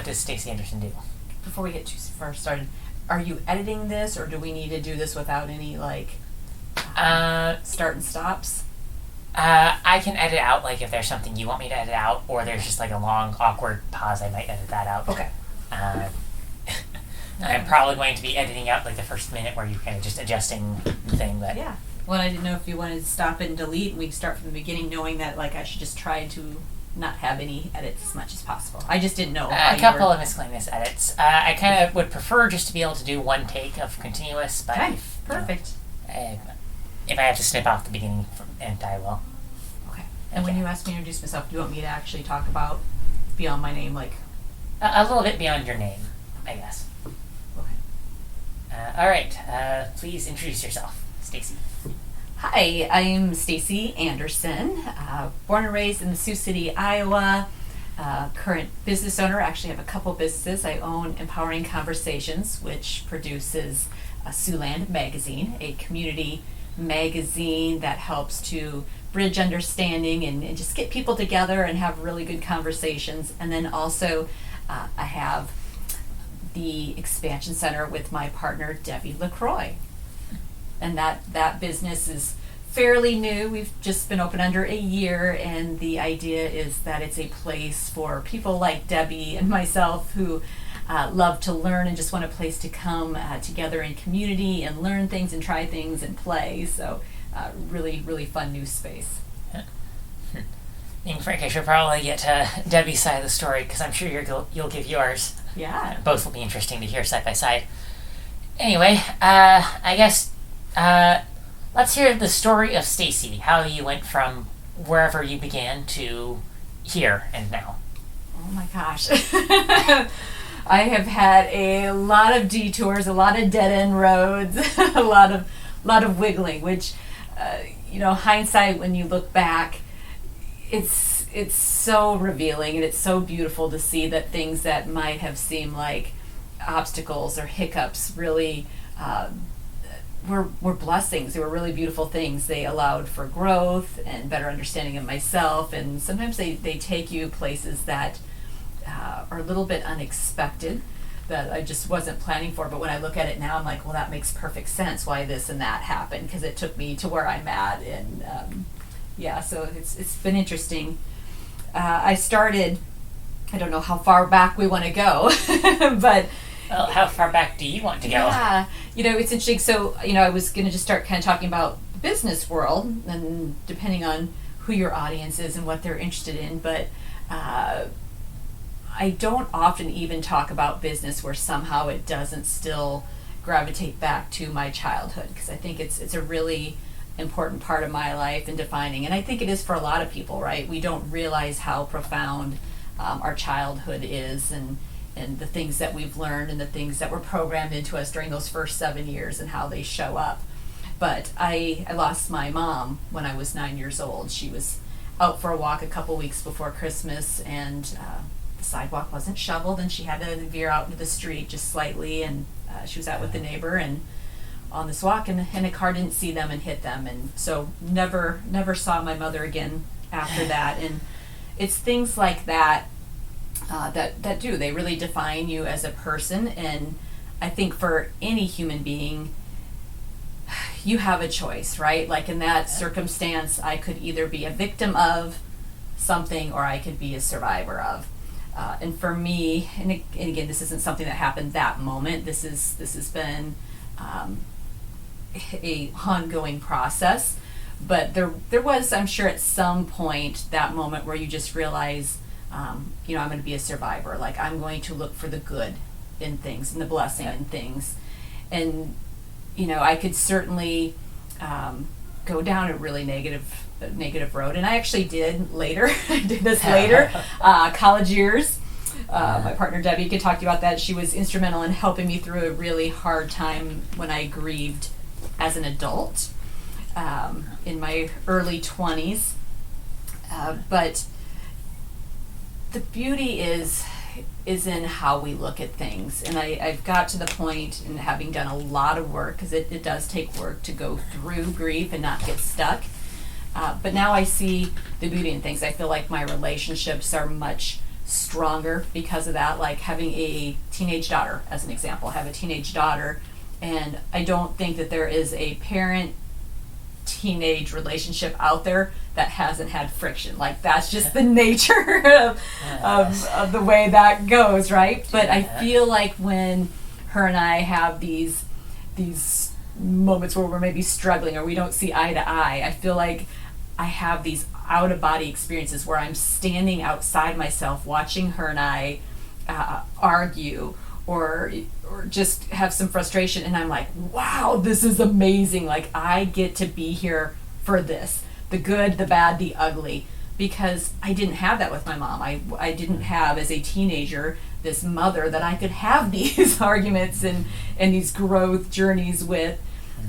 does Stacie Anderson do? Before we get too far started, are you editing this, or do we need to do this without any start and stops? I can edit out, like, if there's something you want me to edit out, or there's just, like, a long, awkward pause, I might edit that out. Okay. I'm probably going to be editing out, like, the first minute where you're kind of just adjusting the thing, but... Yeah. Well, I didn't know if you wanted to stop and delete, and we can start from the beginning, knowing that, I should just try to not have any edits as much as possible. I just didn't know. A couple of miscellaneous edits. I kind of would prefer just to be able to do one take of continuous, but... Okay, perfect. If I have to snip off the beginning and I will. Okay. And when you ask me to introduce myself, do you want me to actually talk about beyond my name, a little bit beyond your name, I guess. Okay. All right. Please introduce yourself, Stacie. Hi, I'm Stacie Anderson, born and raised in the Sioux City, Iowa. Current business owner. Actually have a couple businesses. I own Empowering Conversations, which produces Siouxland magazine, a community magazine that helps to bridge understanding and just get people together and have really good conversations. And then also I have the Expansion Center with my partner Debbie LaCroix. And that business is fairly new. We've just been open under a year, and the idea is that it's a place for people like Debbie and myself who love to learn and just want a place to come together in community and learn things and try things and play. So really, really fun new space. Being frank, I should probably get Debbie's side of the story, because I'm sure you'll give yours. Yeah. Both will be interesting to hear side by side. Anyway, I guess let's hear the story of Stacie, how you went from wherever you began to here and now. Oh my gosh. I have had a lot of detours, a lot of dead-end roads, a lot of wiggling, which, hindsight, when you look back, it's so revealing, and it's so beautiful to see that things that might have seemed like obstacles or hiccups really were blessings. They were really beautiful things. They allowed for growth and better understanding of myself, and sometimes they take you places that are a little bit unexpected, that I just wasn't planning for. But when I look at it now, I'm like, well, that makes perfect sense why this and that happened, because it took me to where I'm at. And so it's been interesting. I started, I don't know how far back we want to go, but well, how far back do you want to go? Yeah, it's interesting. So, I was going to just start kind of talking about the business world, and depending on who your audience is and what they're interested in, but I don't often even talk about business where somehow it doesn't still gravitate back to my childhood, because I think it's a really important part of my life and defining, and I think it is for a lot of people, right? We don't realize how profound our childhood is, and the things that we've learned and the things that were programmed into us during those first 7 years and how they show up. But I lost my mom when I was 9 years old. She was out for a walk a couple weeks before Christmas, and the sidewalk wasn't shoveled, and she had to veer out into the street just slightly, and she was out with the neighbor and on this walk, and a car didn't see them and hit them, and so never saw my mother again after that. And it's things like that that do, they really define you as a person. And I think for any human being, you have a choice, right? Like in that circumstance, I could either be a victim of something or I could be a survivor of. And for me, and again, this isn't something that happened that moment. This has been a ongoing process. But there was, I'm sure, at some point that moment where you just realize, I'm going to be a survivor. Like, I'm going to look for the good in things and the blessing in things. And, I could certainly go down a really negative road. And I actually did later. I did this later, college years. My partner Debbie could talk to you about that. She was instrumental in helping me through a really hard time when I grieved as an adult in my early 20s. But the beauty is in how we look at things. And I've got to the point, in having done a lot of work, because it does take work to go through grief and not get stuck. But now I see the beauty in things. I feel like my relationships are much stronger because of that. Like having a teenage daughter, as an example, I have a teenage daughter, and I don't think that there is a parent teenage relationship out there that hasn't had friction. Like that's just the nature of the way that goes, right? But I feel like when her and I have these moments where we're maybe struggling or we don't see eye to eye, I feel like I have these out of body experiences where I'm standing outside myself watching her and I argue or just have some frustration, and I'm like, wow, this is amazing. Like I get to be here for this, the good, the bad, the ugly, because I didn't have that with my mom. I didn't have, as a teenager, this mother that I could have these arguments and these growth journeys with.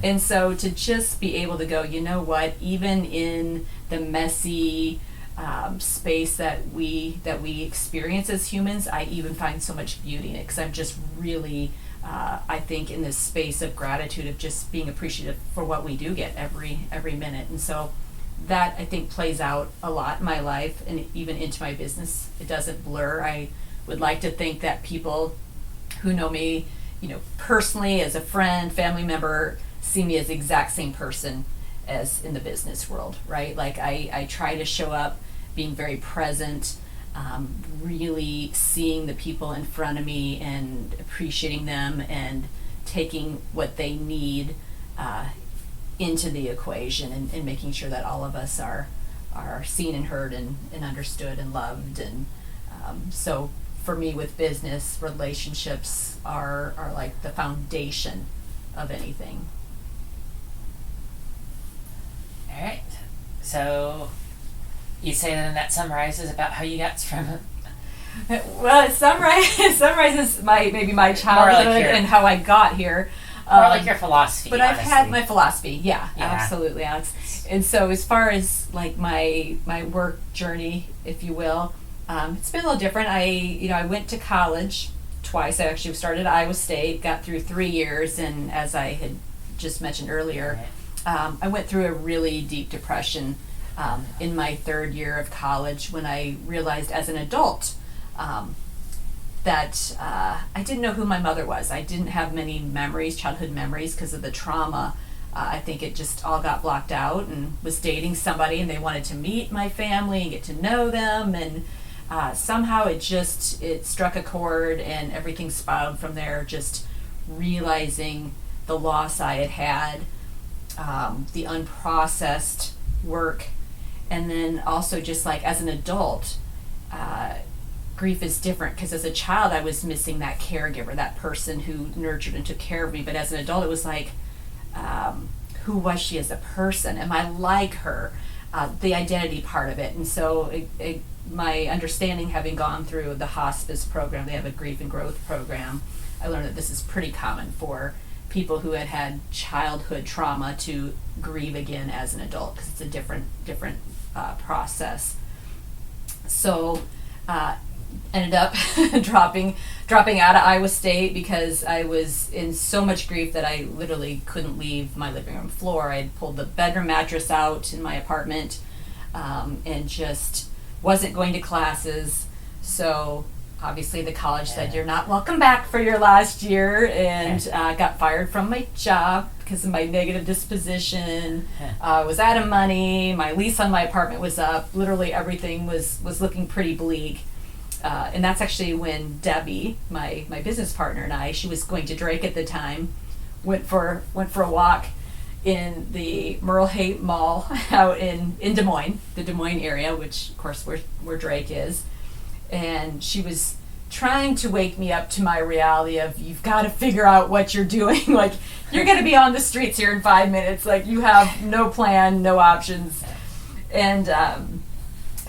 And so to just be able to go, you know what, even in the messy space that we experience as humans, I even find so much beauty in it, because I'm just really, I think, in this space of gratitude, of just being appreciative for what we do get every minute. And so that, I think, plays out a lot in my life and even into my business. It doesn't blur. I would like to think that people who know me, personally, as a friend, family member, see me as the exact same person as in the business world, right? Like I try to show up being very present, really seeing the people in front of me and appreciating them and taking what they need into the equation, and making sure that all of us are seen and heard and understood and loved. And so for me, with business, relationships are like the foundation of anything. All right. So you say that summarizes about how you got from. Well, it summarizes my childhood like and how I got here. More like your philosophy. But honestly. I've had my philosophy, yeah, absolutely, Alex. And so as far as like my work journey, if you will, it's been a little different. I went to college twice. I actually started at Iowa State, got through 3 years, and as I had just mentioned earlier, I went through a really deep depression in my third year of college, when I realized as an adult that I didn't know who my mother was. I didn't have many childhood memories, because of the trauma. I think it just all got blocked out, and was dating somebody, and they wanted to meet my family and get to know them, and somehow it struck a chord, and everything spiraled from there, just realizing the loss I had, the unprocessed work, and then also just like as an adult, grief is different, because as a child I was missing that caregiver, that person who nurtured and took care of me. But as an adult, it was like, who was she as a person? Am I like her? The identity part of it. And so my understanding, having gone through the hospice program, they have a grief and growth program, I learned that this is pretty common for people who had childhood trauma to grieve again as an adult, because it's a different process. So ended up dropping out of Iowa State, because I was in so much grief that I literally couldn't leave my living room floor. I had pulled the bedroom mattress out in my apartment, and just wasn't going to classes. So obviously the college said, you're not welcome back for your last year, and got fired from my job because of my negative disposition. Was out of money. My lease on my apartment was up. Literally everything was looking pretty bleak. And that's actually when Debbie, my business partner, and she was going to Drake at the time, went for a walk in the Merle Hay Mall out in Des Moines, the Des Moines area, which of course where Drake is. And she was trying to wake me up to my reality of, you've got to figure out what you're doing. Like, you're going to be on the streets here in 5 minutes. Like, you have no plan, no options. And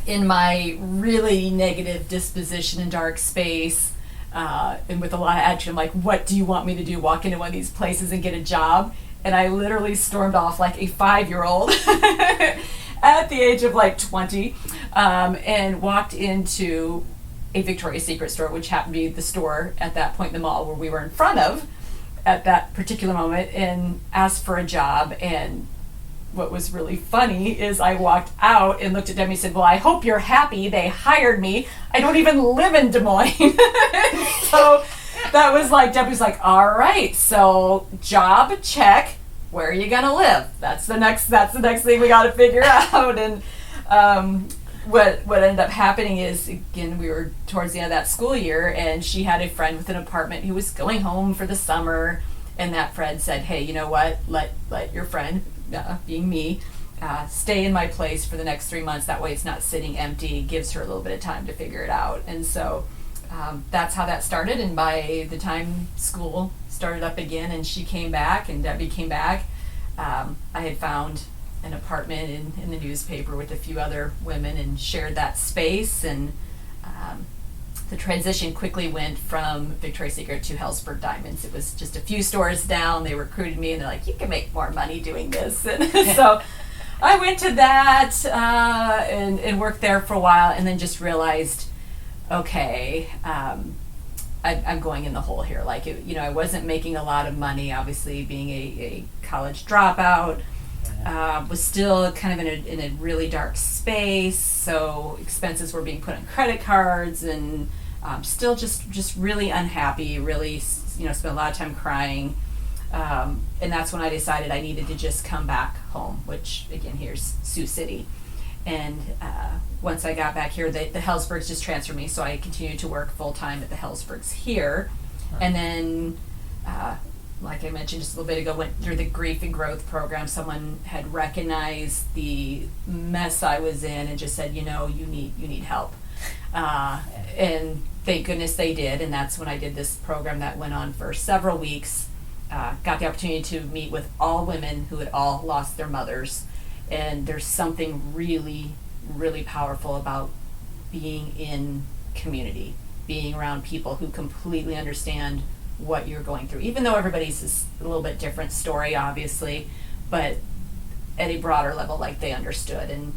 in my really negative disposition and dark space, and with a lot of action, I'm like, what do you want me to do? Walk into one of these places and get a job? And I literally stormed off like a 5-year-old at the age of like 20, and walked into a Victoria's Secret store, which happened to be the store at that point in the mall where we were in front of at that particular moment, and asked for a job. And what was really funny is I walked out and looked at Debbie and said, well, I hope you're happy. They hired me. I don't even live in Des Moines. So that was like, Debbie was like, all right, so job check. Where are you gonna live? That's the next thing we got to figure out. And what ended up happening is, again, we were towards the end of that school year, and she had a friend with an apartment who was going home for the summer, and that friend said, hey, you know what? Let your friend, being me, stay in my place for the next 3 months. That way, it's not sitting empty. Gives her a little bit of time to figure it out. And so that's how that started. And by the time school started up again and she came back and Debbie came back, I had found an apartment in the newspaper with a few other women and shared that space. And the transition quickly went from Victoria's Secret to Helzberg Diamonds. It was just a few stores down. They recruited me and they're like, you can make more money doing this. And so I went to that and worked there for a while, and then just realized, okay, I'm going in the hole here. Like, I wasn't making a lot of money, obviously, being a college dropout. Was still kind of in a really dark space, so expenses were being put on credit cards, and still just really unhappy, really, spent a lot of time crying. And that's when I decided I needed to just come back home, which, again, here's Sioux City. And once I got back here, the Helzbergs just transferred me, so I continued to work full-time at the Helzbergs here. And then, like I mentioned just a little bit ago, went through the Grief and Growth program. Someone had recognized the mess I was in and just said, you need help. And thank goodness they did, and that's when I did this program that went on for several weeks. Got the opportunity to meet with all women who had all lost their mothers. And there's something really, really powerful about being in community, being around people who completely understand what you're going through, even though everybody's is a little bit different story, obviously, but at a broader level, like they understood. And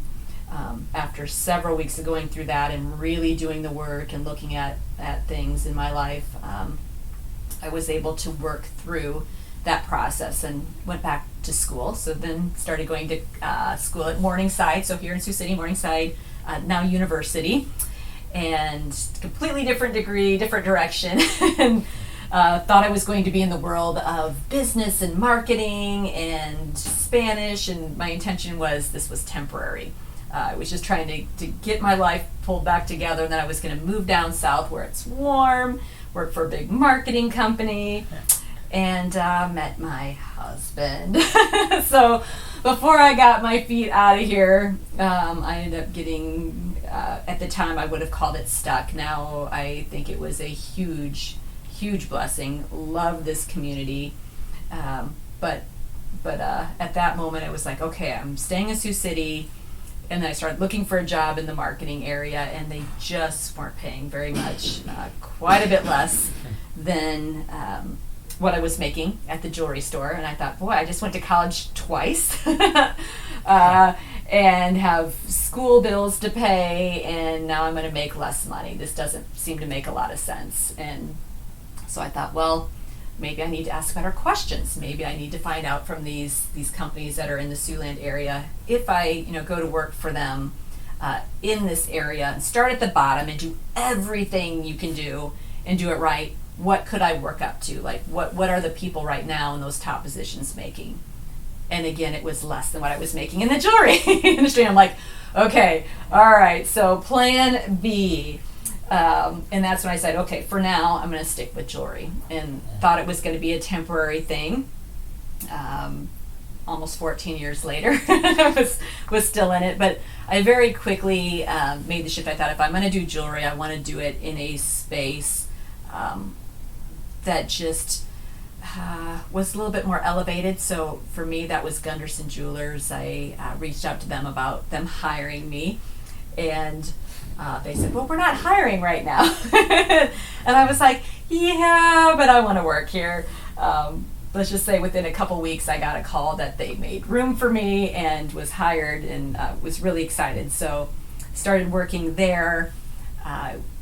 after several weeks of going through that and really doing the work and looking at things in my life, I was able to work through that process and went back to school. So then started going to school at Morningside, so here in Sioux City, Morningside, now university, and completely different degree, different direction. And thought I was going to be in the world of business and marketing and Spanish, and my intention was this was temporary. I was just trying to get my life pulled back together, and then I was going to move down south where it's warm, work for a big marketing company, and met my husband. So before I got my feet out of here, I ended up getting, at the time I would have called it stuck. Now I think it was a huge blessing. Love this community. But at that moment I was like, okay, I'm staying in Sioux City. And then I started looking for a job in the marketing area, and they just weren't paying very much, quite a bit less than what I was making at the jewelry store. And I thought, boy, I just went to college twice and have school bills to pay, and now I'm going to make less money. This doesn't seem to make a lot of sense. And so I thought, well, maybe I need to ask better questions. Maybe I need to find out from these companies that are in the Siouxland area, if I go to work for them in this area and start at the bottom and do everything you can do and do it right, what could I work up to? Like, what are the people right now in those top positions making? And again, it was less than what I was making in the jewelry industry. I'm like, okay, all right, so plan B. And that's when I said, okay, for now, I'm going to stick with jewelry. And thought it was going to be a temporary thing. Almost 14 years later, was still in it. But I very quickly made the shift. I thought, if I'm going to do jewelry, I want to do it in a space that just was a little bit more elevated. So for me, that was Gunderson Jewelers. I reached out to them about them hiring me. And they said, well, we're not hiring right now. And I was like, yeah, but I want to work here. Let's just say within a couple weeks, I got a call that they made room for me and was hired, and was really excited. So started working there.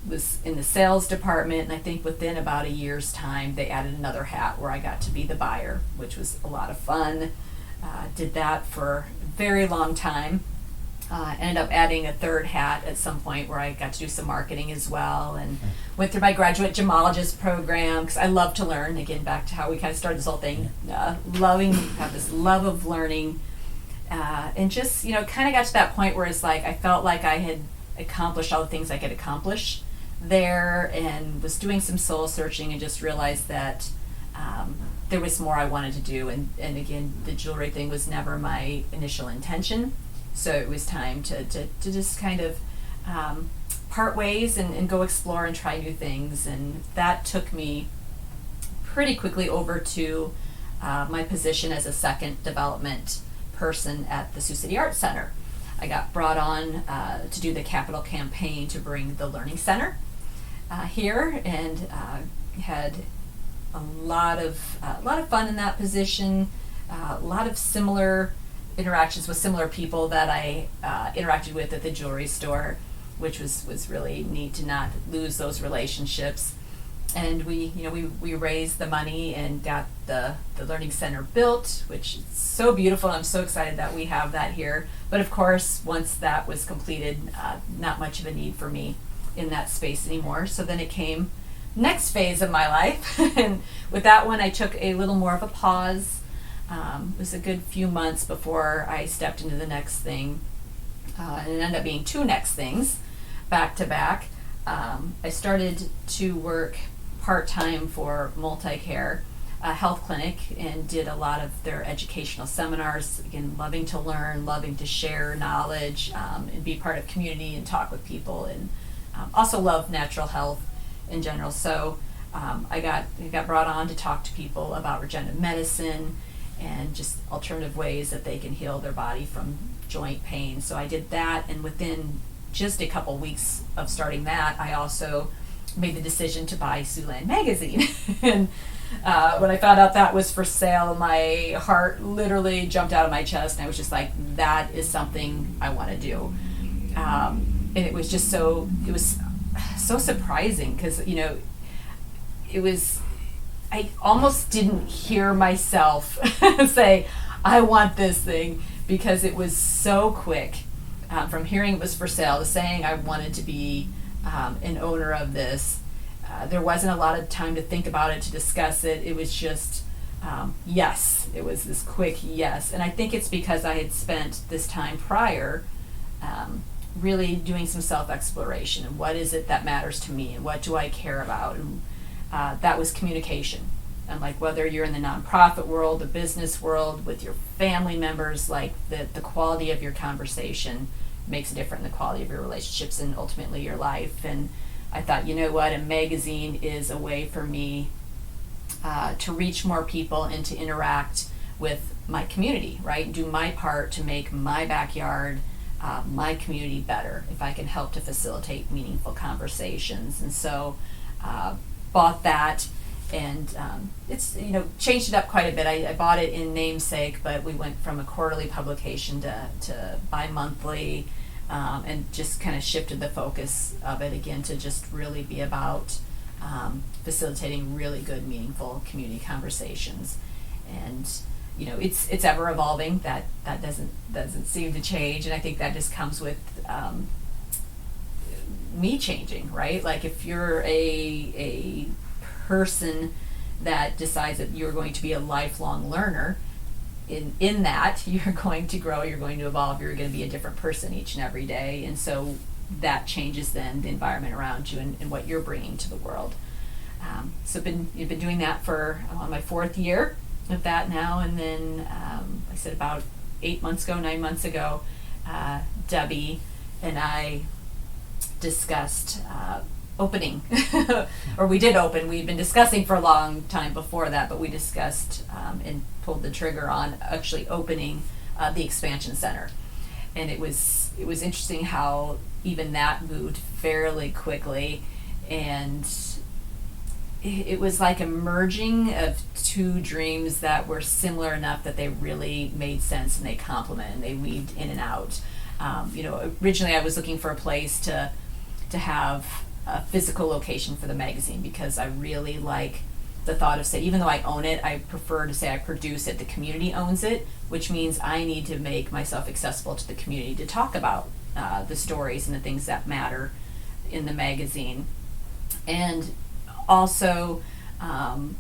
Was in the sales department, and I think within about a year's time, they added another hat where I got to be the buyer, which was a lot of fun. Did that for very long time. Ended up adding a third hat at some point where I got to do some marketing as well, and went through my graduate gemologist program because I love to learn. Again, back to how we kind of started this whole thing, have this love of learning, and just kind of got to that point where it's like I felt like I had accomplished all the things I could accomplish there, and was doing some soul searching, and just realized that there was more I wanted to do, and again, the jewelry thing was never my initial intention. So it was time to just kind of part ways and go explore and try new things. And that took me pretty quickly over to my position as a second development person at the Sioux City Arts Center. I got brought on to do the capital campaign to bring the Learning Center here, and had a lot of fun in that position, a lot of similar interactions with similar people that I interacted with at the jewelry store, which was really neat to not lose those relationships. And we raised the money and got the Learning Center built, which is so beautiful. I'm so excited that we have that here. But of course, once that was completed, not much of a need for me in that space anymore. So then it came next phase of my life. And with that one, I took a little more of a pause. It was a good few months before I stepped into the next thing, and it ended up being two next things back to back. I started to work part-time for Multicare Health Clinic, and did a lot of their educational seminars. Again, loving to learn, loving to share knowledge, and be part of community and talk with people, and also love natural health in general. So I got brought on to talk to people about regenerative medicine and just alternative ways that they can heal their body from joint pain. So I did that, and within just a couple weeks of starting that, I also made the decision to buy Siouxland magazine. And when I found out that was for sale, my heart literally jumped out of my chest, and I was just like, that is something I want to do. And it was so surprising, because I almost didn't hear myself say, I want this thing, because it was so quick, from hearing it was for sale to saying I wanted to be an owner of this. There wasn't a lot of time to think about it, to discuss it. It was just, yes. It was this quick yes. And I think it's because I had spent this time prior really doing some self-exploration, and what is it that matters to me, and what do I care about. And that was communication. And like, whether you're in the nonprofit world, the business world, with your family members, like the quality of your conversation makes a difference in the quality of your relationships and ultimately your life. And I thought, you know what, a magazine is a way for me to reach more people and to interact with my community, right? And do my part to make my backyard, my community better, if I can help to facilitate meaningful conversations. And so bought that, and it's changed it up quite a bit. I bought it in namesake, but we went from a quarterly publication to bi-monthly, and just kind of shifted the focus of it again to just really be about facilitating really good, meaningful community conversations. And it's ever evolving. That doesn't seem to change, and I think that just comes with me changing, right? Like, if you're a person that decides that you're going to be a lifelong learner, in that you're going to grow, you're going to evolve, you're going to be a different person each and every day. And so that changes then the environment around you and what you're bringing to the world. So you've been doing that for, I'm on my 4th year of that now. And then I said about 9 months ago, Debbie and I discussed opening, or we did open. We'd been discussing for a long time before that, but we discussed and pulled the trigger on actually opening the expansion center. And it was interesting how even that moved fairly quickly, and it was like a merging of two dreams that were similar enough that they really made sense, and they complement, and they weaved in and out. Originally I was looking for a place to have a physical location for the magazine, because I really like the thought of say, even though I own it, I prefer to say I produce it, the community owns it, which means I need to make myself accessible to the community to talk about the stories and the things that matter in the magazine. And also, I'm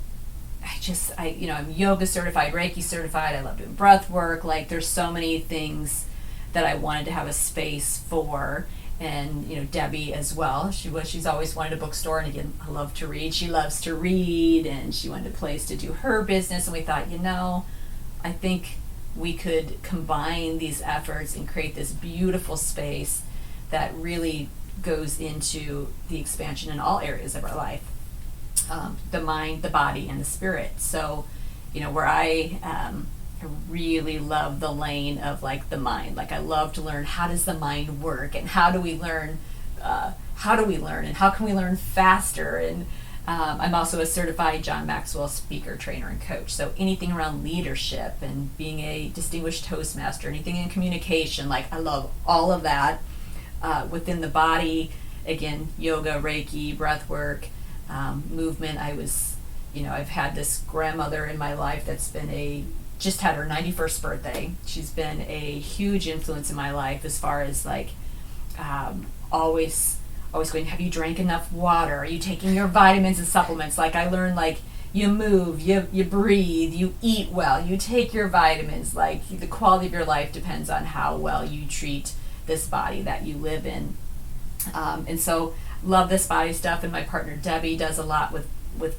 yoga certified, Reiki certified, I love doing breath work, like there's so many things that I wanted to have a space for. And Debbie as well. She's always wanted a bookstore, and again, I love to read. She loves to read, and she wanted a place to do her business. And we thought, I think we could combine these efforts and create this beautiful space that really goes into the expansion in all areas of our life, the mind, the body, and the spirit. So, where I really love the lane of like the mind. Like I love to learn how does the mind work, and how do we learn, and how can we learn faster. And I'm also a certified John Maxwell speaker, trainer, and coach. So anything around leadership and being a distinguished Toastmaster, anything in communication, like I love all of that. Within the body, again, yoga, Reiki, breath work, movement. I've had this grandmother in my life that's just had her 91st birthday. She's been a huge influence in my life as far as like always going, have you drank enough water? Are you taking your vitamins and supplements? Like I learned, like you move, you breathe, you eat well, you take your vitamins. Like the quality of your life depends on how well you treat this body that you live in. And so love this body stuff, and my partner Debbie does a lot with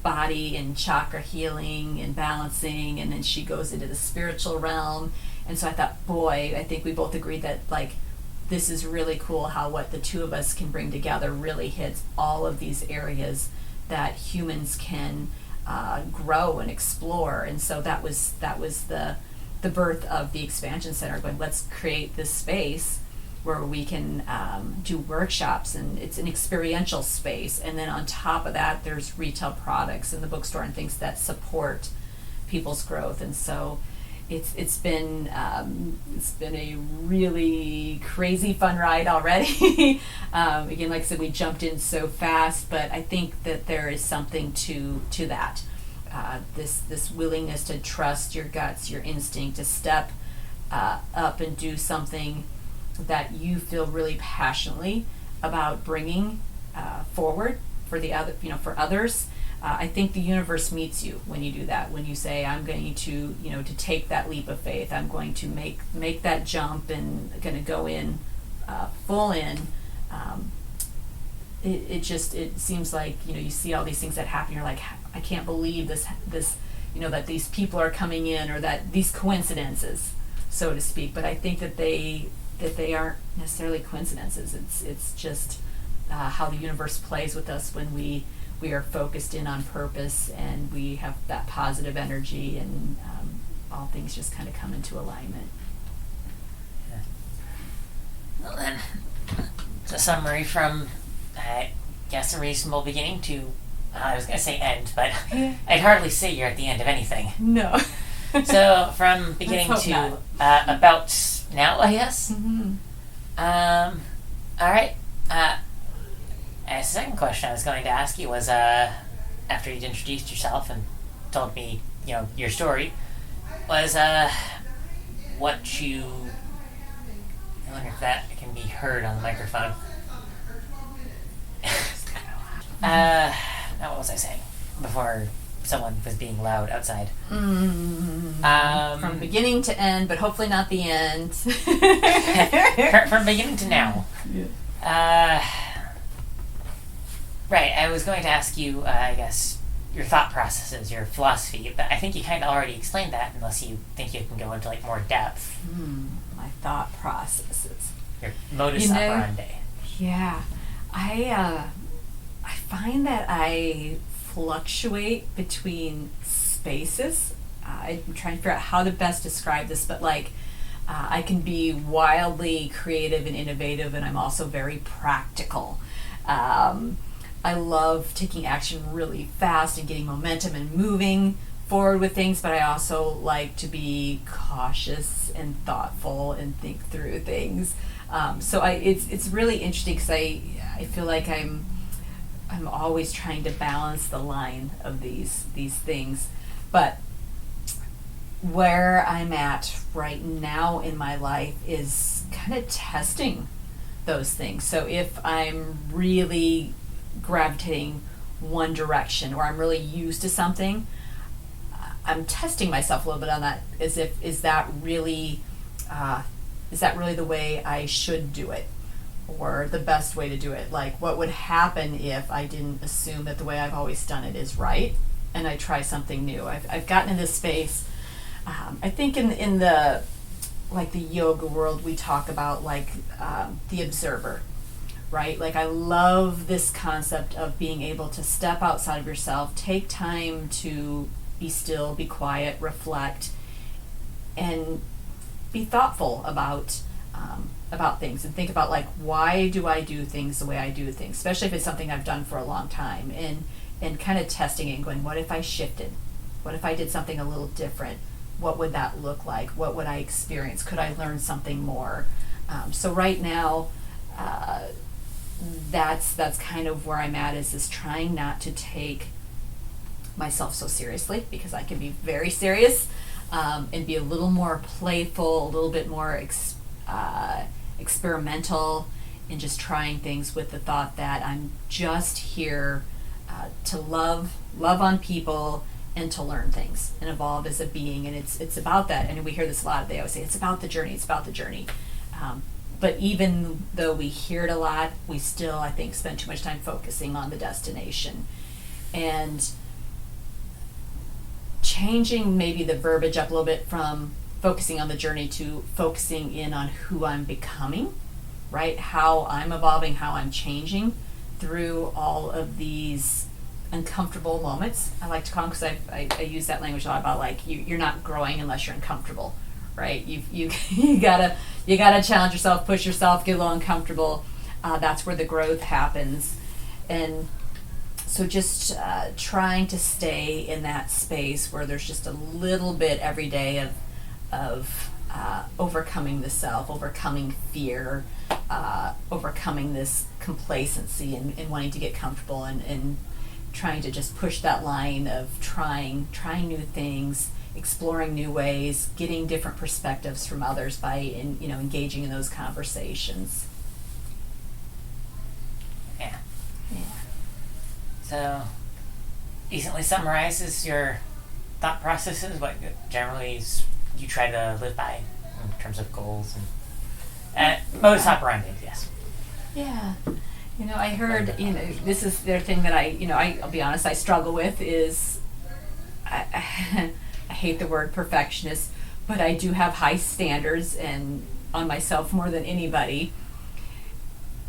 body and chakra healing and balancing, and then she goes into the spiritual realm. And so I thought, boy, I think we both agreed that like this is really cool how what the two of us can bring together really hits all of these areas that humans can grow and explore. And so that was the birth of the Expansion Center, going, let's create this space where we can do workshops, and it's an experiential space. And then on top of that, there's retail products in the bookstore and things that support people's growth. And so it's been a really crazy fun ride already. Again, like I said, we jumped in so fast, but I think that there is something to that. This willingness to trust your guts, your instinct, to step up and do something that you feel really passionately about bringing forward for the other, for others. I think the universe meets you when you do that. When you say, "I'm going to, to take that leap of faith. I'm going to make that jump and going to go in, full in." It seems like you see all these things that happen. You're like, I can't believe this that these people are coming in, or that these coincidences, so to speak. But I think that they aren't necessarily coincidences. It's just how the universe plays with us when we are focused in on purpose, and we have that positive energy, and all things just kind of come into alignment. Yeah. Well then, it's a summary from, I guess, a reasonable beginning to, I was going to say end, but I'd hardly say you're at the end of anything. No. So from beginning to about now, I guess. Mm-hmm. All right. A second question I was going to ask you was, after you'd introduced yourself and told me, your story, was what you. I wonder if that can be heard on the microphone. Now, what was I saying before someone was being loud outside? From beginning to end, but hopefully not the end. From beginning to now. Yeah. Right, I was going to ask you, I guess, your thought processes, your philosophy, but I think you kind of already explained that, unless you think you can go into more depth. My thought processes. Your modus operandi. Yeah, I find that I fluctuate between spaces. I'm trying to figure out how to best describe this, but I can be wildly creative and innovative, and I'm also very practical. I love taking action really fast and getting momentum and moving forward with things, but I also like to be cautious and thoughtful and think through things. So it's really interesting, because I feel like I'm I'm always trying to balance the line of these things. But where I'm at right now in my life is kind of testing those things. So if I'm really gravitating one direction, or I'm really used to something, I'm testing myself a little bit on that. Is that really the way I should do it, or the best way to do it? Like, what would happen if I didn't assume that the way I've always done it is right, and I try something new? I've gotten in this space. I think in the like the yoga world, we talk about like the observer, right? Like, I love this concept of being able to step outside of yourself, take time to be still, be quiet, reflect, and be thoughtful about things, and think about, like, why do I do things the way I do things, especially if it's something I've done for a long time, and kind of testing it and going, what if I shifted? What if I did something a little different? What would that look like? What would I experience? Could I learn something more? So right now, that's kind of where I'm at, is trying not to take myself so seriously, because I can be very serious, and be a little more playful, a little bit more experimental, and just trying things with the thought that I'm just here to love on people and to learn things and evolve as a being. And it's about that. And we hear this a lot. They always say it's about the journey. It's about the journey. But even though we hear it a lot, we still, I think, spend too much time focusing on the destination. And changing maybe the verbiage up a little bit from focusing on the journey to focusing in on who I'm becoming, right? How I'm evolving, how I'm changing through all of these uncomfortable moments, I like to call them, because I use that language a lot about, like, you're not growing unless you're uncomfortable, right? You gotta challenge yourself, push yourself, get a little uncomfortable. That's where the growth happens. And so just trying to stay in that space where there's just a little bit every day of overcoming the self, overcoming fear, overcoming this complacency and wanting to get comfortable, and trying to just push that line of trying new things, exploring new ways, getting different perspectives from others by engaging in those conversations. Yeah. Yeah. So, decently summarizes your thought processes, what generally you try to live by in terms of goals and modus operandi, yes. Yeah. I heard, this is their thing that I'll be honest, I struggle with is, I hate the word perfectionist, but I do have high standards and on myself more than anybody.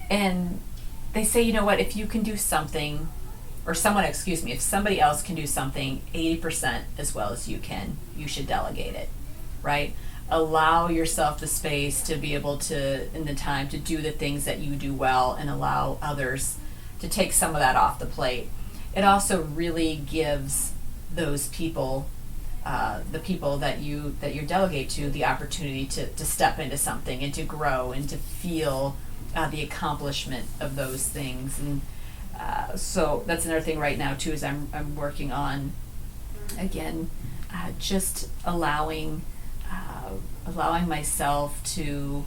And they say, if you can do something, or if somebody else can do something 80% as well as you can, you should delegate it, right? Allow yourself the space to be able to, and the time to do the things that you do well, and allow others to take some of that off the plate. It also really gives those people, the people that you delegate to, the opportunity to step into something and to grow and to feel the accomplishment of those things. And so that's another thing right now too, is I'm working on, again, just allowing myself to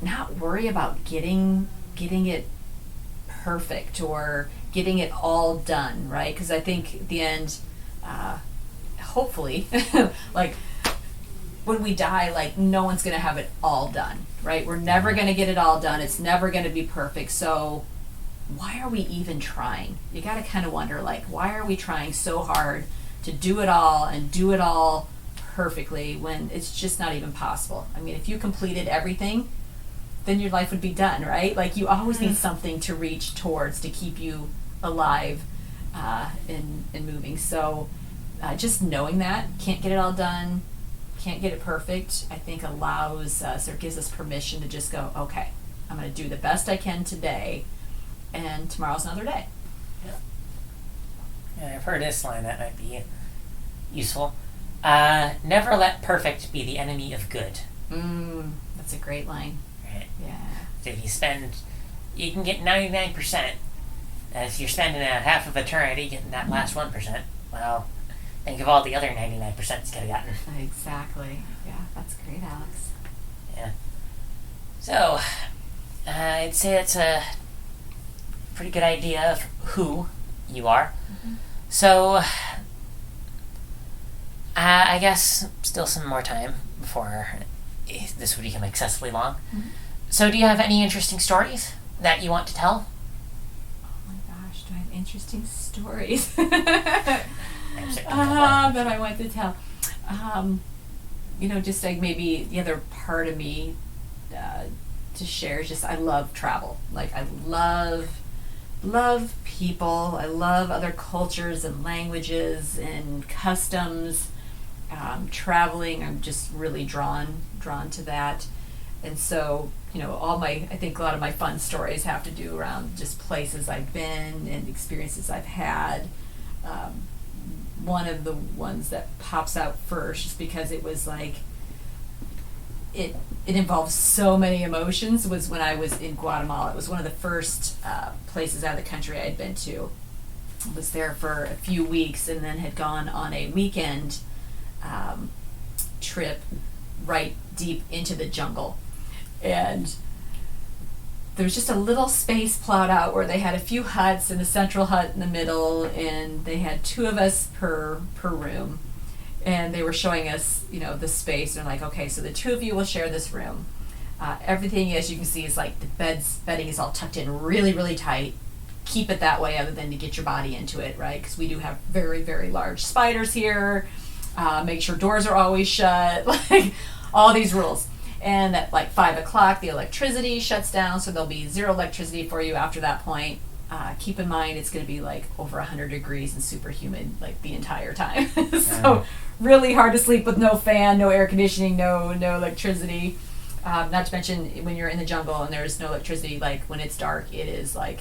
not worry about getting it perfect or getting it all done, right? Because I think at the end, hopefully, like, when we die, like, no one's going to have it all done, right? We're never going to get it all done. It's never going to be perfect. So why are we even trying? You got to kind of wonder, like, why are we trying so hard to do it all and do it all perfectly when it's just not even possible? I mean, if you completed everything, then your life would be done, right? Like, you always need something to reach towards to keep you alive and moving. So just knowing that, can't get it all done, can't get it perfect, I think allows us, or gives us permission to just go, okay, I'm going to do the best I can today, and tomorrow's another day. Yeah, I've heard this line that might be useful. Never let perfect be the enemy of good. That's a great line. Right. Yeah. So if you can get 99%, And if you're spending half of eternity getting that last 1%, well, think of all the other 99% you could have gotten. Exactly. Yeah, that's great, Alex. Yeah. So, I'd say it's a pretty good idea of who you are. Mm-hmm. So, I guess still some more time before this would become excessively long. Mm-hmm. So, do you have any interesting stories that you want to tell? Oh my gosh, do I have interesting stories? That that I want to tell. Just like maybe the other part of me to share is just I love travel. Like I love people. I love other cultures and languages and customs. Traveling, I'm just really drawn to that. And so, I think a lot of my fun stories have to do around just places I've been and experiences I've had. One of the ones that pops out first, just because it was like, it involves so many emotions, was when I was in Guatemala. It was one of the first places out of the country I had been to. I was there for a few weeks and then had gone on a weekend trip right deep into the jungle. And there was just a little space plowed out where they had a few huts and a central hut in the middle, and they had 2 of us per room. And they were showing us, the space. And they're like, okay, so the 2 of you will share this room. Everything, as you can see, is like the bedding is all tucked in really, really tight. Keep it that way other than to get your body into it, right? Because we do have very, very large spiders here. Make sure doors are always shut, like all these rules. And at like 5 o'clock, the electricity shuts down, so there'll be 0 electricity for you after that point. Keep in mind, it's going to be like over 100 degrees and super humid like the entire time. So really hard to sleep with no fan, no air conditioning, no electricity. Not to mention when you're in the jungle and there's no electricity, like when it's dark, it is like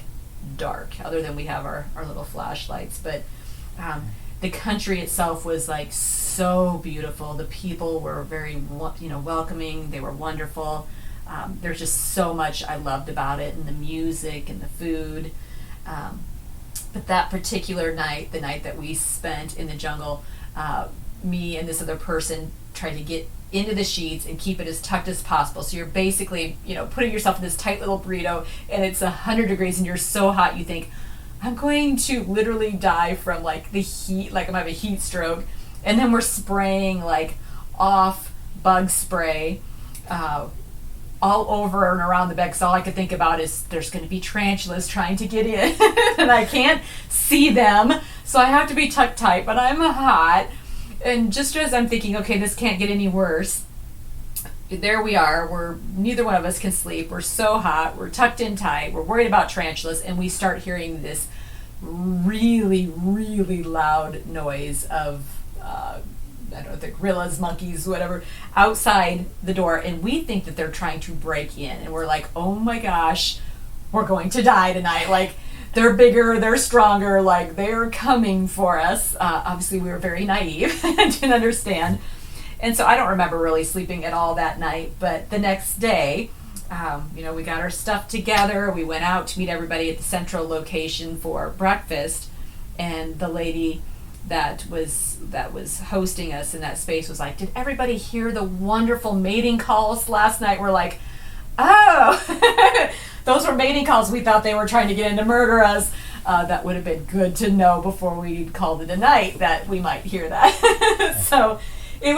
dark, other than we have our little flashlights. But the country itself was like so beautiful. The people were very welcoming. They were wonderful. There's just so much I loved about it, and the music and the food. But that particular night, the night that we spent in the jungle, me and this other person tried to get into the sheets and keep it as tucked as possible. So you're basically, putting yourself in this tight little burrito, and it's 100 degrees and you're so hot you think, I'm going to literally die from like the heat, like I'm having a heat stroke. And then we're spraying like off bug spray all over and around the bed, because all I could think about is there's going to be tarantulas trying to get in and I can't see them, so I have to be tucked tight, but I'm hot. And just as I'm thinking, okay, this can't get any worse, there we are, neither one of us can sleep, we're so hot, we're tucked in tight, we're worried about tarantulas, and we start hearing this really, really loud noise of I don't know, the gorillas, monkeys, whatever, outside the door, and we think that they're trying to break in, and we're like, oh my gosh, we're going to die tonight. Like, they're bigger, they're stronger, like, they're coming for us. Obviously, we were very naive and didn't understand. And so I don't remember really sleeping at all that night, but the next day, we got our stuff together, we went out to meet everybody at the central location for breakfast, and the lady that was hosting us in that space was like, did everybody hear the wonderful mating calls last night? We're like, oh, those were mating calls. We thought they were trying to get in to murder us. That would have been good to know before we called it a night that we might hear that. So it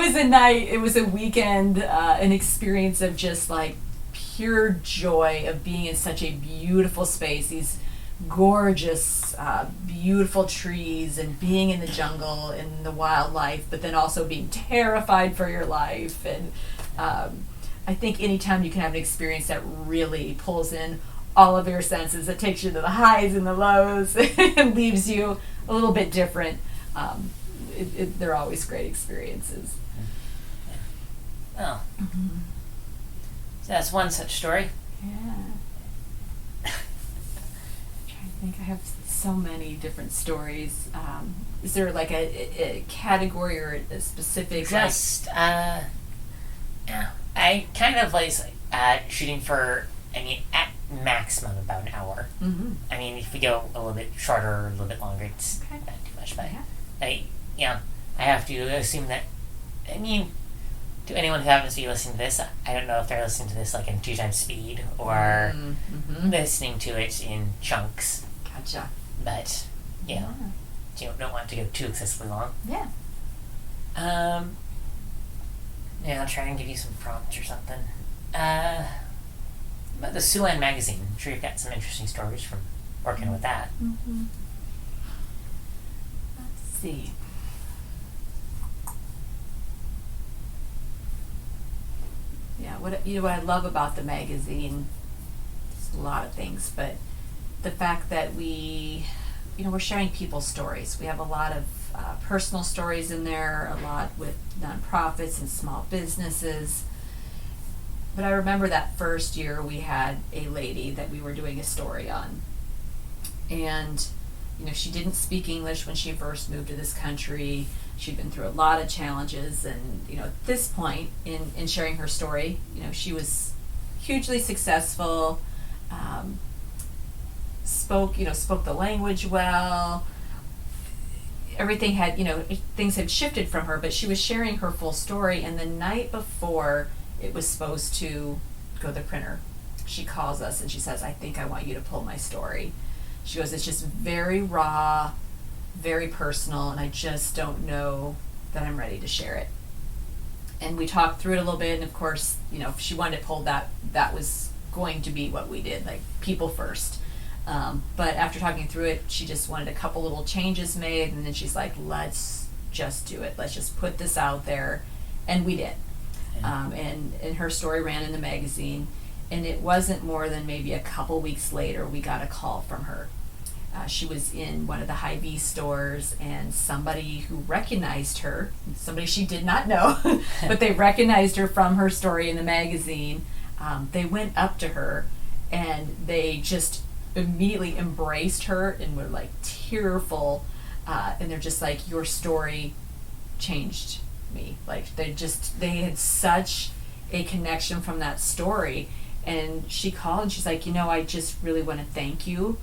was a weekend, an experience of just like pure joy of being in such a beautiful space, these gorgeous, beautiful trees, and being in the jungle and the wildlife, but then also being terrified for your life. And I think anytime you can have an experience that really pulls in all of your senses, that takes you to the highs and the lows and leaves you a little bit different, they're always great experiences. Oh. Mm-hmm. So that's one such story. Yeah. I think I have so many different stories. Is there like a category or a specific? Just, yeah. I kind of like shooting for, maximum about an hour. Mm-hmm. I mean, if we go a little bit shorter or a little bit longer, it's Okay. not too much. But Yeah. I have to assume that. I mean, to anyone who happens to be listening to this, I don't know if they're listening to this like in 2 times speed or Mm-hmm. listening to it in chunks. Gotcha. But you don't want to go too excessively long. Yeah. I'll try and give you some prompts or something. About the Siouxland magazine, I'm sure you've got some interesting stories from working with that. Mm-hmm. Let's see. Yeah, what I love about the magazine, it's a lot of things, but the fact that we're sharing people's stories. We have a lot of personal stories in there, a lot with nonprofits and small businesses. But I remember that first year we had a lady that we were doing a story on. And, she didn't speak English when she first moved to this country. She'd been through a lot of challenges. And, at this point in sharing her story, she was hugely successful, spoke the language well. Everything had, things had shifted from her, but she was sharing her full story. And the night before it was supposed to go to the printer, she calls us and she says, "I think I want you to pull my story." She goes, "It's just very raw, very personal, and I just don't know that I'm ready to share it." And we talked through it a little bit, and of course, if she wanted to pull that was going to be what we did, like people first. But after talking through it, she just wanted a couple little changes made, and then she's like, "Let's just do it. Let's just put this out there," and we did. And her story ran in the magazine, and it wasn't more than maybe a couple weeks later we got a call from her. She was in one of the Hy-Vee stores, and somebody who recognized her, somebody she did not know, but they recognized her from her story in the magazine. They went up to her, and they just immediately embraced her and were like tearful, and they're just like, "Your story changed me." Like they had such a connection from that story. And she called and she's like, "I just really want to thank you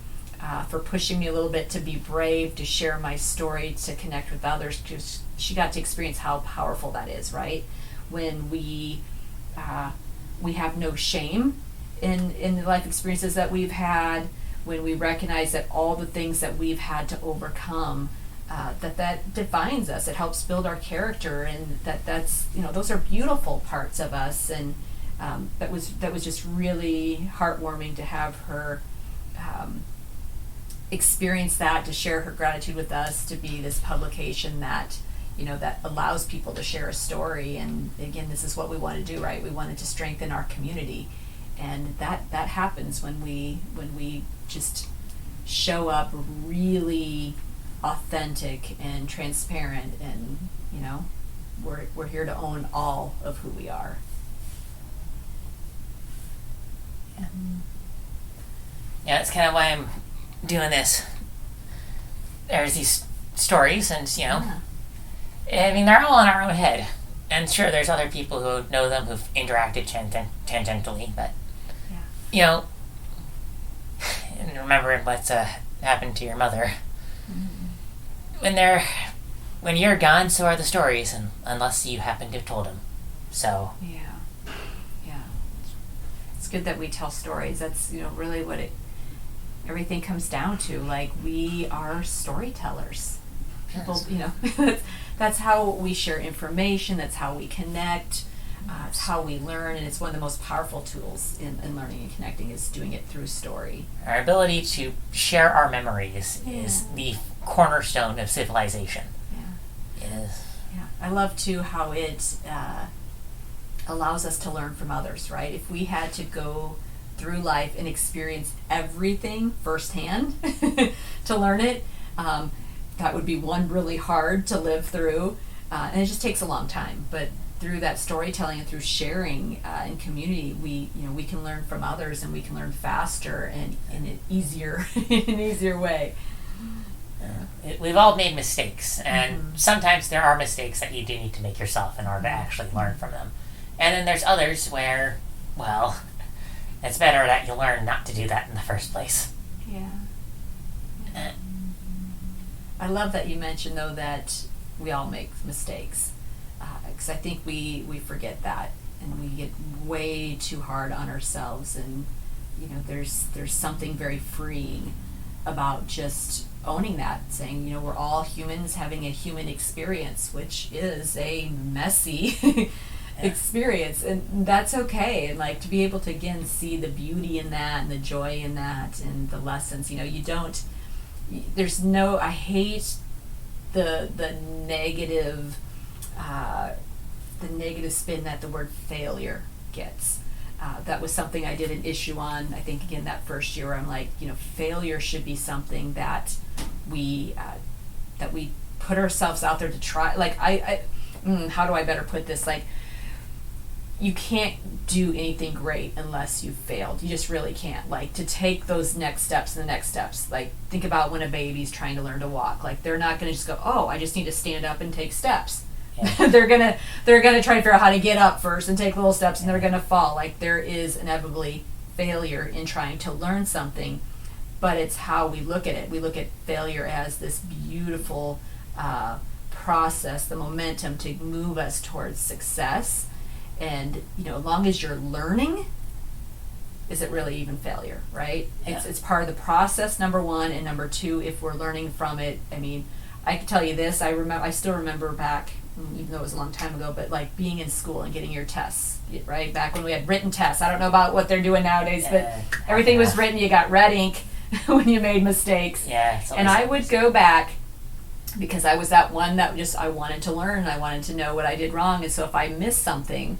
for pushing me a little bit to be brave, to share my story, to connect with others," because she got to experience how powerful that is, right? When we have no shame in the life experiences that we've had, when we recognize that all the things that we've had to overcome, that defines us. It helps build our character, and that's those are beautiful parts of us. And that was just really heartwarming to have her experience that, to share her gratitude with us, to be this publication that that allows people to share a story. And again, this is what we want to do, right? We wanted to strengthen our community, and that happens when we just show up really authentic and transparent, and we're here to own all of who we are. Yeah, that's kind of why I'm doing this. There's these stories, and I mean, they're all in our own head. And sure, there's other people who know them who've interacted tangentially, but and remembering what's happened to your mother. Mm-hmm. When you're gone, so are the stories, and unless you happen to have told them. So yeah, it's good that we tell stories. That's really what everything comes down to. Like, we are storytellers. People, that's how we share information. That's how we connect. It's how we learn, and it's one of the most powerful tools in learning and connecting, is doing it through story. Our ability to share our memories is the cornerstone of civilization. Yeah. It is. Yeah. I love too how it allows us to learn from others, right? If we had to go through life and experience everything firsthand to learn it, that would be one really hard to live through, and it just takes a long time. But through that storytelling and through sharing in community, we can learn from others, and we can learn faster and in an easier way. We've all made mistakes, and sometimes there are mistakes that you do need to make yourself in order to actually learn from them. And then there's others where, it's better that you learn not to do that in the first place. Yeah. I love that you mentioned, though, that we all make mistakes. Because I think we forget that, and we get way too hard on ourselves. And, there's something very freeing about just owning that, saying, we're all humans having a human experience, which is a messy experience, and that's okay. And like to be able to again see the beauty in that and the joy in that and the lessons. There's no. I hate the negative spin that the word failure gets. That was something I did an issue on. I think again that first year, I'm like, failure should be something that we put ourselves out there to try. Like how do I better put this? Like, you can't do anything great unless you've failed. You just really can't. Like, to take those next steps and the next steps. Like, think about when a baby's trying to learn to walk. Like, they're not going to just go, oh, I just need to stand up and take steps. Yeah. they're gonna try to figure out how to get up first and take little steps, and they're gonna fall. Like, there is inevitably failure in trying to learn something, but it's how we look at it. We look at failure as this beautiful process, the momentum to move us towards success. And as long as you're learning, is it really even failure, right? Yeah. It's part of the process, number one, and number two, if we're learning from it. I mean, I can tell you this. I still remember back, even though it was a long time ago, but like being in school and getting your tests, right? Back when we had written tests. I don't know about what they're doing nowadays, but everything was written. You got red ink when you made mistakes. Yeah. And I would go back, because I was that one that I wanted to learn. I wanted to know what I did wrong. And so if I missed something,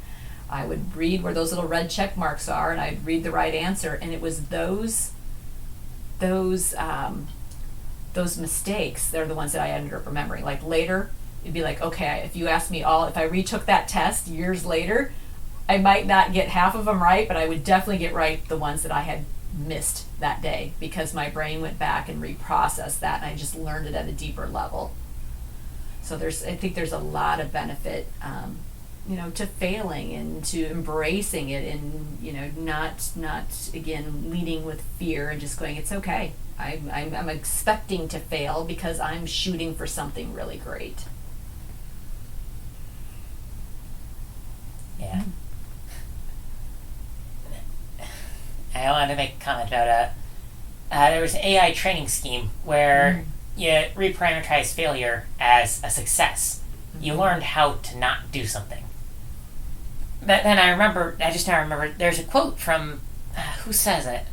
I would read where those little red check marks are, and I'd read the right answer. And it was those mistakes, they're the ones that I ended up remembering. Like later, it'd be like, okay, if you asked me if I retook that test years later, I might not get half of them right, but I would definitely get right the ones that I had missed that day, because my brain went back and reprocessed that, and I just learned it at a deeper level. So I think there's a lot of benefit, to failing and to embracing it, and not again leading with fear and just going, it's okay. I'm expecting to fail because I'm shooting for something really great. Yeah. I wanted to make a comment about there was an AI training scheme where you reparameterize failure as a success. You learned how to not do something. But then I just now remember, there's a quote from, who says it?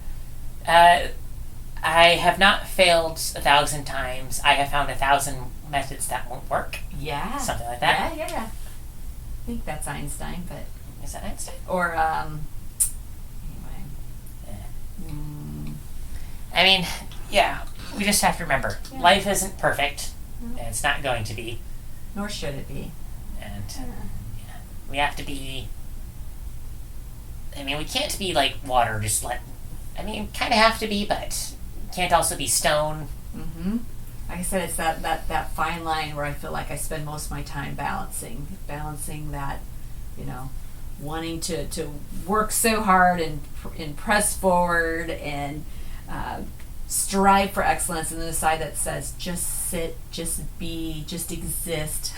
I have not failed 1,000 times. I have found 1,000 methods that won't work. Yeah. Something like that. Yeah. I think that's Einstein, but... Is that Einstein? Or, anyway. Yeah. I mean, yeah, we just have to remember, life isn't perfect, and it's not going to be. Nor should it be. And we have to be... we can't be like water, kind of have to be, but can't also be stone. Mm-hmm. Like I said, it's that fine line where I feel like I spend most of my time balancing that, wanting to work so hard and press forward and strive for excellence, and then the side that says just sit, just be, just exist,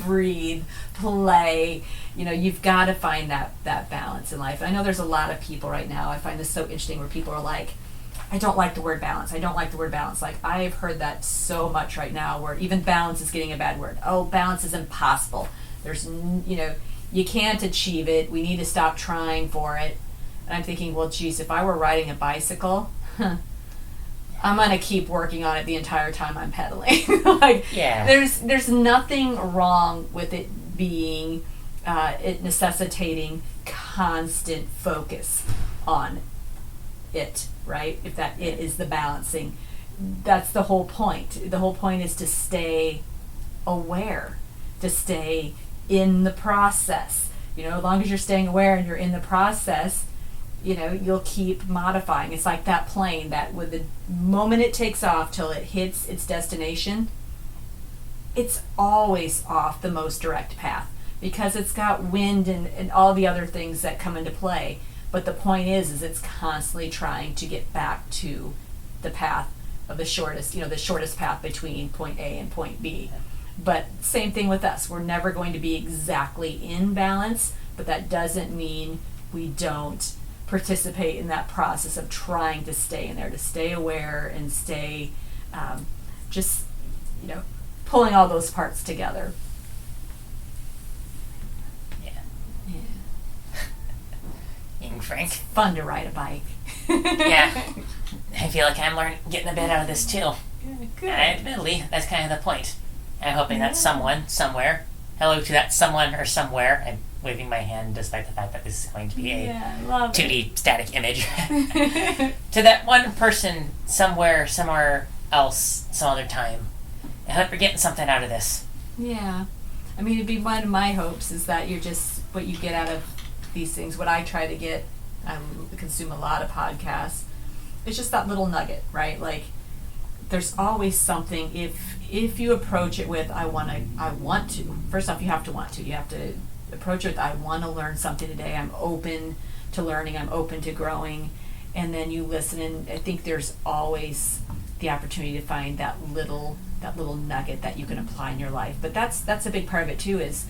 breathe, play. You've got to find that balance in life. And I know there's a lot of people right now, I find this so interesting, where people are like, I don't like the word balance. I don't like the word balance. Like, I've heard that so much right now, where even balance is getting a bad word. Oh, balance is impossible. There's, you can't achieve it. We need to stop trying for it. And I'm thinking, well, geez, if I were riding a bicycle, I'm going to keep working on it the entire time I'm pedaling. There's nothing wrong with it being, it necessitating constant focus on it, right? If that it is the balancing, that's the whole point. The whole point is to stay aware, to stay in the process. As long as you're staying aware and you're in the process, you'll keep modifying. It's like that plane that with the moment it takes off till it hits its destination, it's always off the most direct path, because it's got wind and all the other things that come into play. But the point is it's constantly trying to get back to the path of the shortest path between point A and point B. But same thing with us. We're never going to be exactly in balance, but that doesn't mean we don't participate in that process of trying to stay in there, to stay aware and stay just, pulling all those parts together. Being frank. It's fun to ride a bike. Yeah. I feel like I'm getting a bit out of this too. Good. Admittedly, that's kind of the point. I'm hoping that someone, somewhere, hello to that someone or somewhere, I'm waving my hand despite the fact that this is going to be a 2D static image, to that one person somewhere else, some other time. I hope you're getting something out of this. Yeah. I mean, it'd be one of my hopes is that you're just, what you get out of these things, what I try to get, I consume a lot of podcasts, it's just that little nugget, right? Like, there's always something, if you approach it with, I want to, first off, you have to approach it with, I want to learn something today, I'm open to learning, I'm open to growing, and then you listen, and I think there's always the opportunity to find that little nugget that you can apply in your life. But that's a big part of it too, is,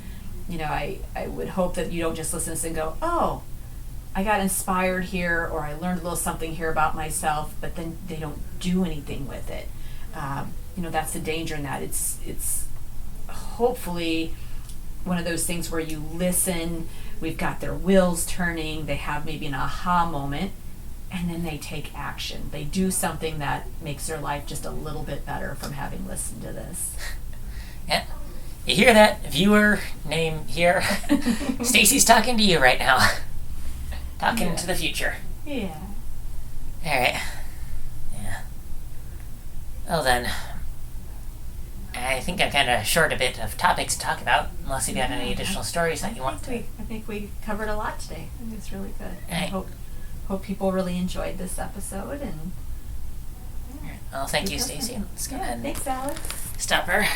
I would hope that you don't just listen to this and go, oh, I got inspired here, or I learned a little something here about myself, but then they don't do anything with it. That's the danger in that. It's hopefully one of those things where you listen, we've got their wheels turning, they have maybe an aha moment, and then they take action. They do something that makes their life just a little bit better from having listened to this. Yeah. You hear that, viewer name here? Stacie's talking to you right now. Talking to the future. Yeah. Alright. Yeah. Well then, I think I'm kind of short a bit of topics to talk about, unless you have any additional stories that you want to. I think we covered a lot today. I think it's really good. Right. I hope people really enjoyed this episode. And Well, thank you, Stacie. Let's go ahead and thanks, Alex. stop her.